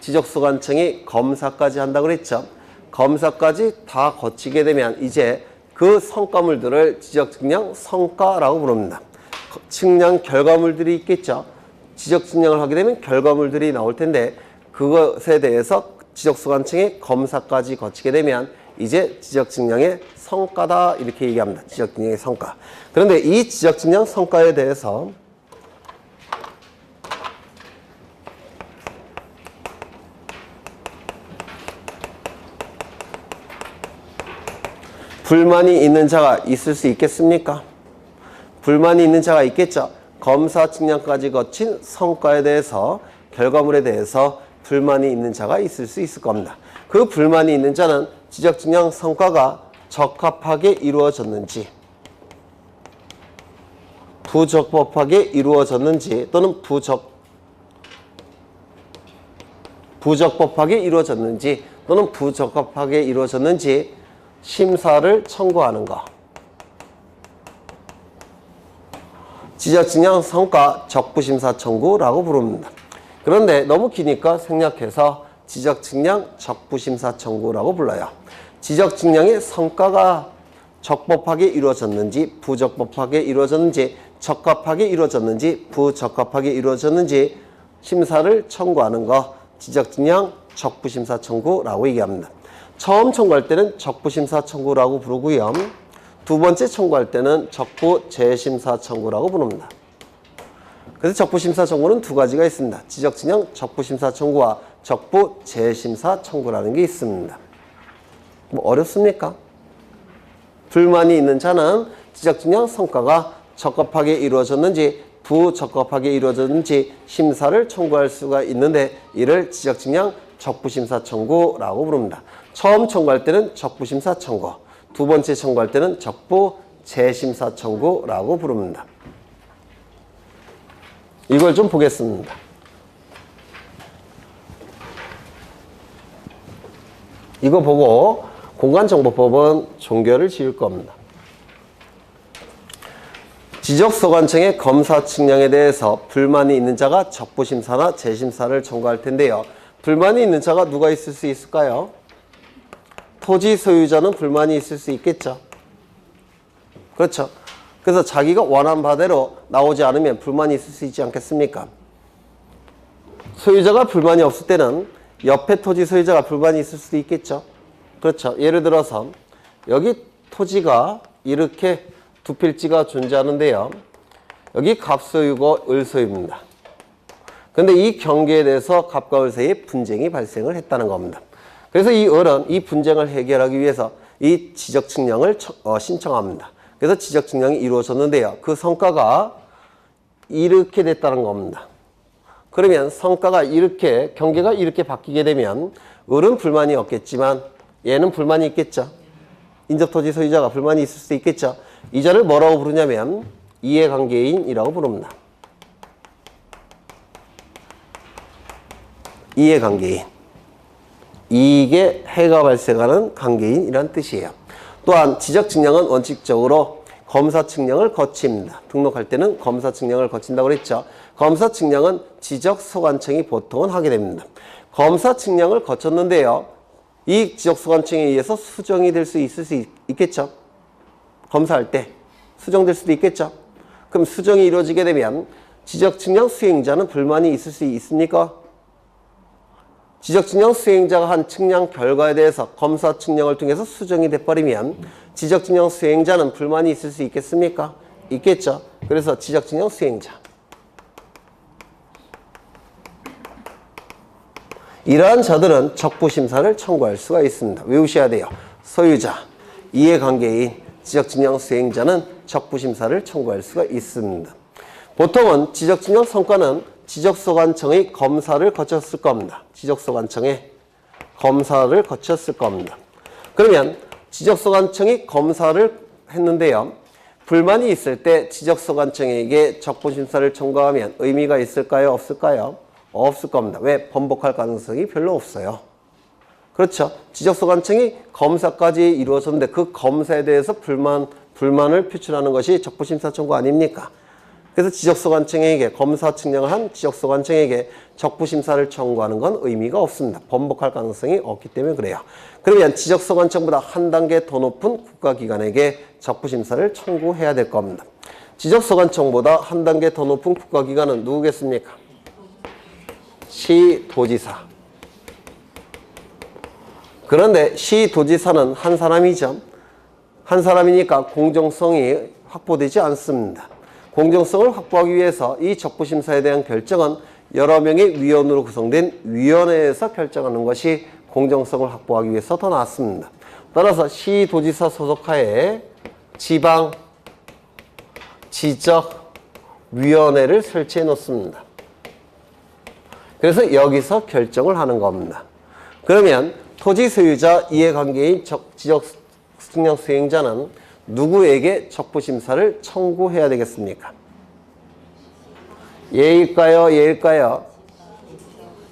지적소관청이 검사까지 한다고 그랬죠. 검사까지 다 거치게 되면 이제 그 성과물들을 지적 측량 성과라고 부릅니다. 측량 결과물들이 있겠죠. 지적 측량을 하게 되면 결과물들이 나올 텐데 그것에 대해서 지적소관청의 검사까지 거치게 되면 이제 지적 측량의 성과다 이렇게 얘기합니다. 지적 측량의 성과. 그런데 이 지적 측량 성과에 대해서 불만이 있는 자가 있을 수 있겠습니까? 불만이 있는 자가 있겠죠. 검사 측량까지 거친 성과에 대해서 결과물에 대해서 불만이 있는 자가 있을 수 있을 겁니다. 그 불만이 있는 자는 지적 측량 성과가 적합하게 이루어졌는지 부적법하게 이루어졌는지 또는 부적법하게 이루어졌는지 또는 부적합하게 이루어졌는지 심사를 청구하는 것. 지적 측량 성과 적부심사 청구라고 부릅니다. 그런데 너무 기니까 생략해서 지적 측량 적부심사 청구라고 불러요. 지적 측량의 성과가 적법하게 이루어졌는지 부적법하게 이루어졌는지 적합하게 이루어졌는지 부적합하게 이루어졌는지 심사를 청구하는 거 지적 측량 적부심사 청구라고 얘기합니다. 처음 청구할 때는 적부심사 청구라고 부르고요. 두 번째 청구할 때는 적부재심사 청구라고 부릅니다. 그래서 적부심사 청구는 두 가지가 있습니다. 지적 측량 적부심사 청구와 적부재심사 청구라는 게 있습니다. 뭐 어렵습니까? 불만이 있는 자는 지적 측량 성과가 적합하게 이루어졌는지 부적합하게 이루어졌는지 심사를 청구할 수가 있는데 이를 지적 측량 적부심사 청구라고 부릅니다. 처음 청구할 때는 적부심사 청구, 두 번째 청구할 때는 적부재심사 청구라고 부릅니다. 이걸 좀 보겠습니다. 이거 보고 공간정보법은 종결을 지을 겁니다. 지적소관청의 검사 측량에 대해서 불만이 있는 자가 적부심사나 재심사를 청구할 텐데요. 불만이 있는 자가 누가 있을 수 있을까요? 토지 소유자는 불만이 있을 수 있겠죠. 그렇죠. 그래서 자기가 원한 바대로 나오지 않으면 불만이 있을 수 있지 않겠습니까? 소유자가 불만이 없을 때는 옆에 토지 소유자가 불만이 있을 수도 있겠죠. 그렇죠. 예를 들어서 여기 토지가 이렇게 두 필지가 존재하는데요. 여기 갑소유고 을소유입니다. 근데 이 경계에 대해서 갑과 을 사이에 분쟁이 발생을 했다는 겁니다. 그래서 이 을은 이 분쟁을 해결하기 위해서 이 지적 측량을 신청합니다. 그래서 지적 측량이 이루어졌는데요. 그 성과가 이렇게 됐다는 겁니다. 그러면 성과가 이렇게, 경계가 이렇게 바뀌게 되면 을은 불만이 없겠지만 얘는 불만이 있겠죠. 인접토지 소유자가 불만이 있을 수 있겠죠. 이 자를 뭐라고 부르냐면 이해관계인이라고 부릅니다. 이해관계인. 이익에 해가 발생하는 관계인이란 뜻이에요. 또한 지적 측량은 원칙적으로 검사 측량을 거칩니다. 등록할 때는 검사 측량을 거친다고 그랬죠. 검사 측량은 지적 소관청이 보통은 하게 됩니다. 검사 측량을 거쳤는데요. 이 지적 소관청에 의해서 수정이 될 수 있겠죠. 검사할 때 수정될 수도 있겠죠. 그럼 수정이 이루어지게 되면 지적 측량 수행자는 불만이 있을 수 있습니까? 지적 측량 수행자가 한 측량 결과에 대해서 검사 측량을 통해서 수정이 돼버리면 지적 측량 수행자는 불만이 있을 수 있겠습니까? 있겠죠. 그래서 지적 측량 수행자. 이러한 자들은 적부심사를 청구할 수가 있습니다. 외우셔야 돼요. 소유자, 이해관계인, 지적 측량 수행자는 적부심사를 청구할 수가 있습니다. 보통은 지적 측량 성과는 지적소관청의 검사를 거쳤을 겁니다. 지적소관청의 검사를 거쳤을 겁니다. 그러면 지적소관청이 검사를 했는데요. 불만이 있을 때 지적소관청에게 적부심사를 청구하면 의미가 있을까요? 없을까요? 없을 겁니다. 왜? 번복할 가능성이 별로 없어요. 그렇죠. 지적소관청이 검사까지 이루어졌는데 그 검사에 대해서 불만을 표출하는 것이 적부심사 청구 아닙니까? 그래서 지적소관청에게 검사 측량을 한 지적소관청에게 적부심사를 청구하는 건 의미가 없습니다. 번복할 가능성이 없기 때문에 그래요. 그러면 지적소관청보다 한 단계 더 높은 국가기관에게 적부심사를 청구해야 될 겁니다. 지적소관청보다 한 단계 더 높은 국가기관은 누구겠습니까? 시도지사. 그런데 시도지사는 한 사람이죠. 한 사람이니까 공정성이 확보되지 않습니다. 공정성을 확보하기 위해서 이 적부심사에 대한 결정은 여러 명의 위원으로 구성된 위원회에서 결정하는 것이 공정성을 확보하기 위해서 더 낫습니다. 따라서 시도지사 소속하에 지방 지적위원회를 설치해 놓습니다. 그래서 여기서 결정을 하는 겁니다. 그러면 토지 소유자 이해관계인 지적 측량 수행자는 누구에게 적부심사를 청구해야 되겠습니까? 얘일까요? 얘일까요?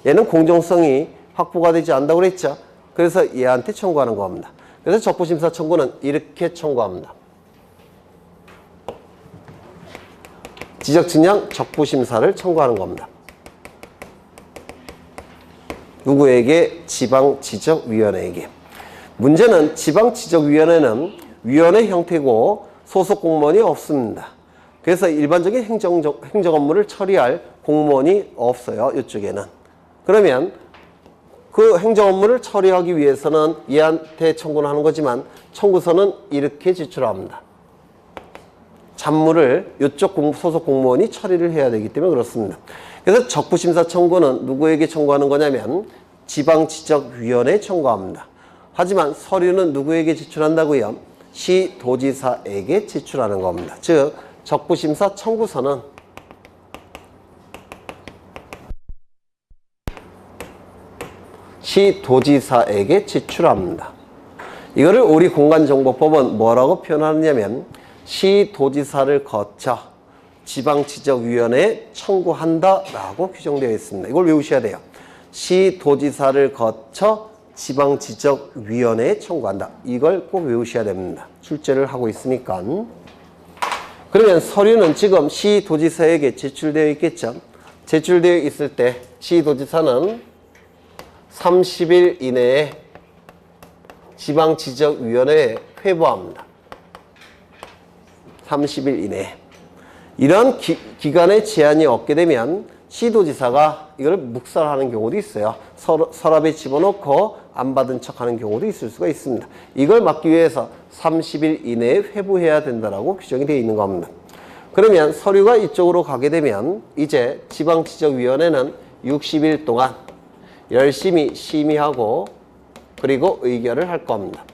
얘는 공정성이 확보가 되지 않는다고 그랬죠? 그래서 얘한테 청구하는 겁니다. 그래서 적부심사 청구는 이렇게 청구합니다. 지적측량 적부심사를 청구하는 겁니다. 누구에게? 지방지적위원회에게. 문제는 지방지적위원회는 위원회 형태고 소속 공무원이 없습니다. 그래서 일반적인 행정 업무를 처리할 공무원이 없어요. 이쪽에는. 그러면 그 행정 업무를 처리하기 위해서는 얘한테 청구를 하는 거지만 청구서는 이렇게 제출합니다. 잡무를 이쪽 소속 공무원이 처리를 해야 되기 때문에 그렇습니다. 그래서 적부심사 청구는 누구에게 청구하는 거냐면 지방지적위원회에 청구합니다. 하지만 서류는 누구에게 제출한다고요? 시도지사에게 제출하는 겁니다. 즉 적부심사 청구서는 시도지사에게 제출합니다. 이거를 우리 공간정보법은 뭐라고 표현하느냐면 시도지사를 거쳐 지방지적위원회에 청구한다라고 규정되어 있습니다. 이걸 외우셔야 돼요. 시도지사를 거쳐 지방지적위원회에 청구한다. 이걸 꼭 외우셔야 됩니다. 출제를 하고 있으니까. 그러면 서류는 지금 시도지사에게 제출되어 있겠죠. 제출되어 있을 때 시도지사는 30일 이내에 지방지적위원회에 회부합니다. 30일 이내에. 이런 기간의 제한이 없게 되면 시도지사가 이걸 묵살하는 경우도 있어요. 서랍에 집어넣고 안 받은 척하는 경우도 있을 수가 있습니다. 이걸 막기 위해서 30일 이내에 회부해야 된다라고 규정이 되어 있는 겁니다. 그러면 서류가 이쪽으로 가게 되면 이제 지방지적위원회는 60일 동안 열심히 심의하고 그리고 의결을 할 겁니다.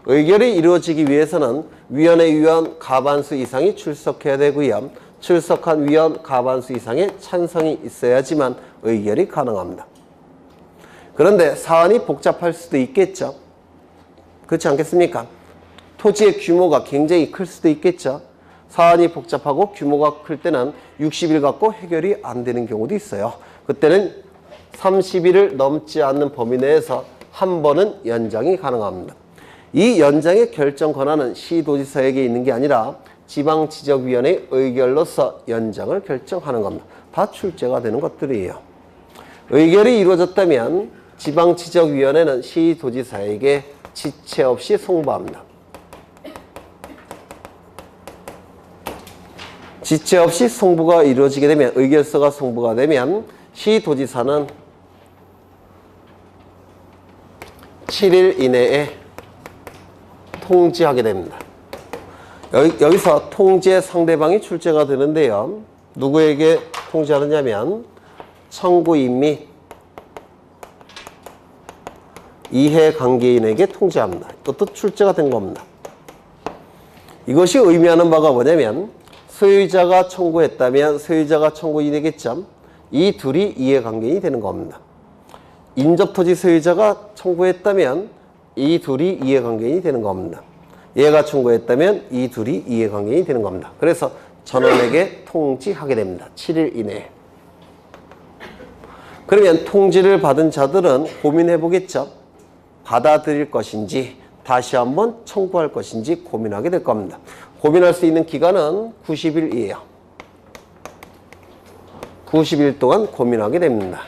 의결이 이루어지기 위해서는 위원회 위원 과반수 이상이 출석해야 되고요. 출석한 위원 과반수 이상의 찬성이 있어야지만 의결이 가능합니다. 그런데 사안이 복잡할 수도 있겠죠. 그렇지 않겠습니까? 토지의 규모가 굉장히 클 수도 있겠죠. 사안이 복잡하고 규모가 클 때는 60일 갖고 해결이 안 되는 경우도 있어요. 그때는 30일을 넘지 않는 범위 내에서 한 번은 연장이 가능합니다. 이 연장의 결정 권한은 시도지사에게 있는 게 아니라 지방지적위원회의 의결로서 연장을 결정하는 겁니다. 다 출제가 되는 것들이에요. 의결이 이루어졌다면 지방지적위원회는 시도지사에게 지체 없이 송부합니다. 지체 없이 송부가 이루어지게 되면 의결서가 송부가 되면 시도지사는 7일 이내에 통지하게 됩니다. 여기서 통지의 상대방이 출제가 되는데요. 누구에게 통지하느냐면 청구인 및 이해관계인에게 통지합니다. 이것도 출제가 된 겁니다. 이것이 의미하는 바가 뭐냐면 소유자가 청구했다면 소유자가 청구인이겠죠. 이 둘이 이해관계인이 되는 겁니다. 인접토지 소유자가 청구했다면 이 둘이 이해관계인이 되는 겁니다. 얘가 청구했다면 이 둘이 이해관계인이 되는 겁니다. 그래서 전원에게 통지하게 됩니다. 7일 이내에. 그러면 통지를 받은 자들은 고민해 보겠죠. 받아들일 것인지 다시 한번 청구할 것인지 고민하게 될 겁니다. 고민할 수 있는 기간은 90일이에요. 90일 동안 고민하게 됩니다.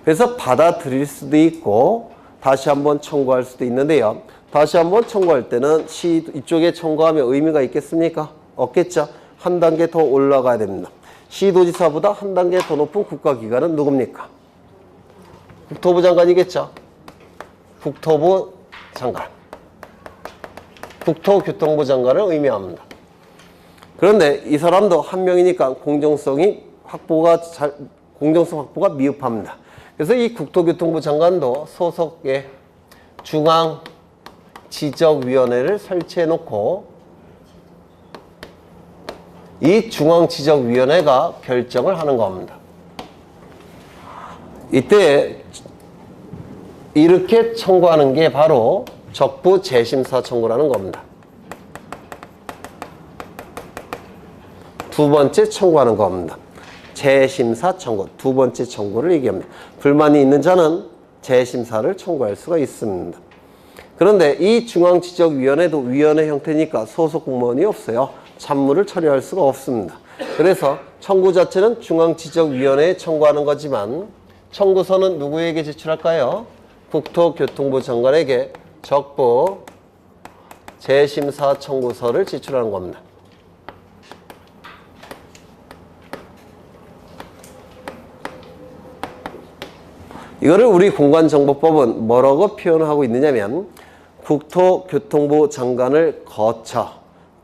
그래서 받아들일 수도 있고 다시 한번 청구할 수도 있는데요. 다시 한번 청구할 때는 이쪽에 청구하면 의미가 있겠습니까? 없겠죠. 한 단계 더 올라가야 됩니다. 시도지사보다 한 단계 더 높은 국가기관은 누굽니까? 국토부 장관이겠죠. 국토부 장관. 국토교통부 장관을 의미합니다. 그런데 이 사람도 한 명이니까 공정성 확보가 미흡합니다. 그래서 이 국토교통부 장관도 소속의 중앙지적위원회를 설치해 놓고 이 중앙지적위원회가 결정을 하는 겁니다. 이때 이렇게 청구하는 게 바로 적부 재심사 청구라는 겁니다. 두 번째 청구하는 겁니다. 재심사 청구, 두 번째 청구를 얘기합니다. 불만이 있는 자는 재심사를 청구할 수가 있습니다. 그런데 이 중앙지적위원회도 위원회 형태니까 소속 공무원이 없어요. 잡무를 처리할 수가 없습니다. 그래서 청구 자체는 중앙지적위원회에 청구하는 거지만 청구서는 누구에게 제출할까요? 국토교통부 장관에게 적부 재심사 청구서를 제출하는 겁니다. 이거를 우리 공간정보법은 뭐라고 표현하고 있느냐면 국토교통부 장관을 거쳐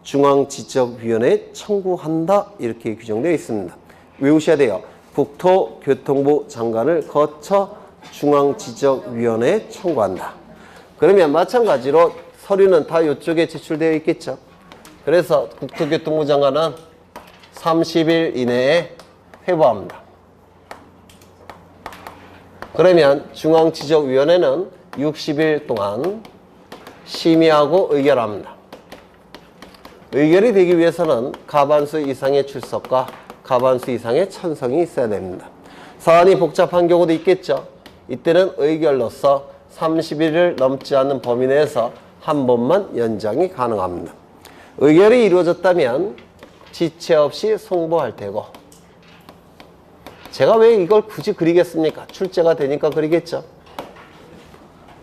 중앙지적위원회에 청구한다 이렇게 규정되어 있습니다. 외우셔야 돼요. 국토교통부 장관을 거쳐 중앙지적위원회에 청구한다. 그러면 마찬가지로 서류는 다 이쪽에 제출되어 있겠죠. 그래서 국토교통부 장관은 30일 이내에 회부합니다. 그러면 중앙지적위원회는 60일 동안 심의하고 의결합니다. 의결이 되기 위해서는 과반수 이상의 출석과 과반수 이상의 찬성이 있어야 됩니다. 사안이 복잡한 경우도 있겠죠. 이때는 의결로서 30일을 넘지 않는 범위 내에서 한 번만 연장이 가능합니다. 의결이 이루어졌다면 지체 없이 송부할 테고 제가 왜 이걸 굳이 그리겠습니까? 출제가 되니까 그리겠죠.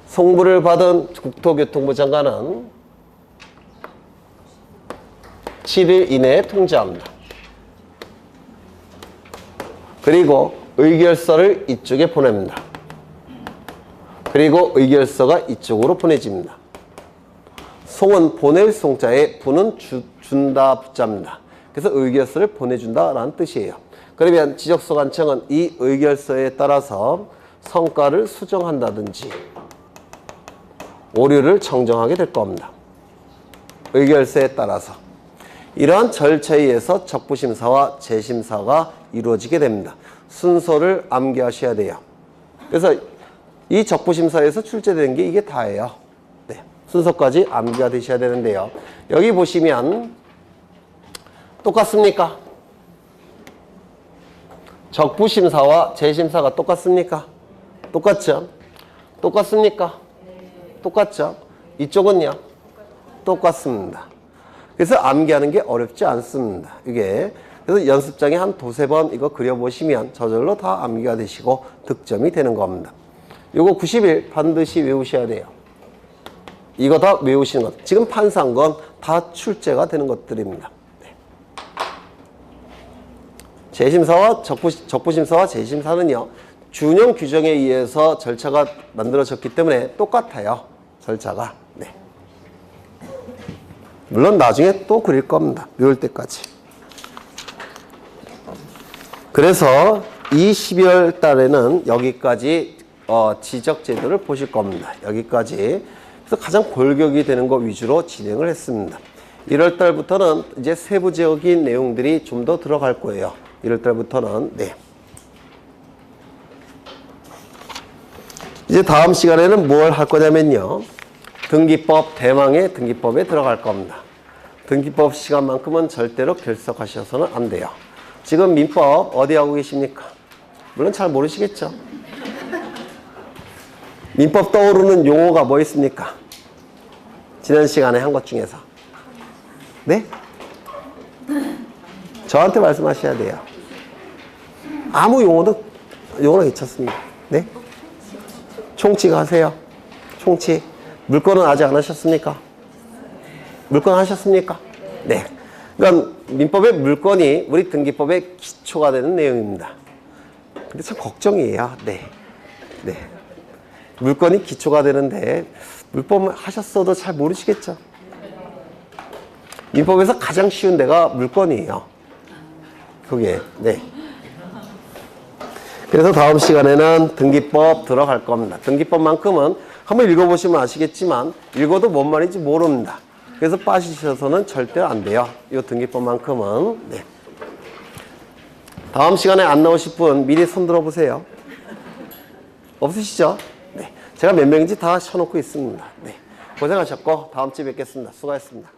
송부를 받은 국토교통부 장관은 7일 이내에 통지합니다. 그리고 의결서를 이쪽에 보냅니다. 그리고 의결서가 이쪽으로 보내집니다. 송은 보낼 송자에 부는 준다 부자입니다. 그래서 의결서를 보내준다라는 뜻이에요. 그러면 지적소관청은 이 의결서에 따라서 성과를 수정한다든지 오류를 정정하게 될 겁니다. 의결서에 따라서. 이러한 절차에 의해서 적부심사와 재심사가 이루어지게 됩니다. 순서를 암기하셔야 돼요. 그래서 이 적부심사에서 출제되는 게 이게 다예요. 네. 순서까지 암기가 되셔야 되는데요. 여기 보시면 똑같습니까? 적부심사와 재심사가 똑같습니까? 똑같죠? 똑같습니까? 똑같죠? 이쪽은요? 똑같습니다. 그래서 암기하는 게 어렵지 않습니다. 이게. 그래서 연습장에 한 두세 번 이거 그려보시면 저절로 다 암기가 되시고 득점이 되는 겁니다. 요거 90일 반드시 외우셔야 돼요. 이거 다 외우시는 것. 지금 판사한 건 다 출제가 되는 것들입니다. 네. 재심사와 적부심사와 재심사는요. 준용 규정에 의해서 절차가 만들어졌기 때문에 똑같아요. 절차가. 네. 물론 나중에 또 그릴 겁니다. 외울 때까지. 그래서 이 12월 달에는 여기까지 지적 제도를 보실 겁니다. 여기까지. 그래서 가장 골격이 되는 것 위주로 진행을 했습니다. 1월 달부터는 이제 세부적인 내용들이 좀 더 들어갈 거예요. 1월 달부터는. 네. 이제 다음 시간에는 뭘 할 거냐면요. 등기법, 대망의 등기법에 들어갈 겁니다. 등기법 시간만큼은 절대로 결석하셔서는 안 돼요. 지금 민법 어디 하고 계십니까? 물론 잘 모르시겠죠? 민법 떠오르는 용어가 뭐 있습니까? 지난 시간에 한 것 중에서. 네? 저한테 말씀하셔야 돼요. 아무 용어나 괜찮습니다. 네? 총칙 하세요. 총칙. 물건은 아직 안 하셨습니까? 물건 하셨습니까? 네. 그러니까 민법의 물건이 우리 등기법의 기초가 되는 내용입니다. 근데 참 걱정이에요. 네. 네. 물건이 기초가 되는데 물법 하셨어도 잘 모르시겠죠? 민법에서 가장 쉬운 데가 물건이에요. 그게. 네. 그래서 다음 시간에는 등기법 들어갈 겁니다. 등기법만큼은 한번 읽어보시면 아시겠지만 읽어도 뭔 말인지 모릅니다. 그래서 빠지셔서는 절대 안 돼요. 이 등기법만큼은. 네. 다음 시간에 안 나오실 분 미리 손 들어보세요. 없으시죠? 네. 제가 몇 명인지 다 쳐놓고 있습니다. 네. 고생하셨고 다음 주에 뵙겠습니다. 수고하셨습니다.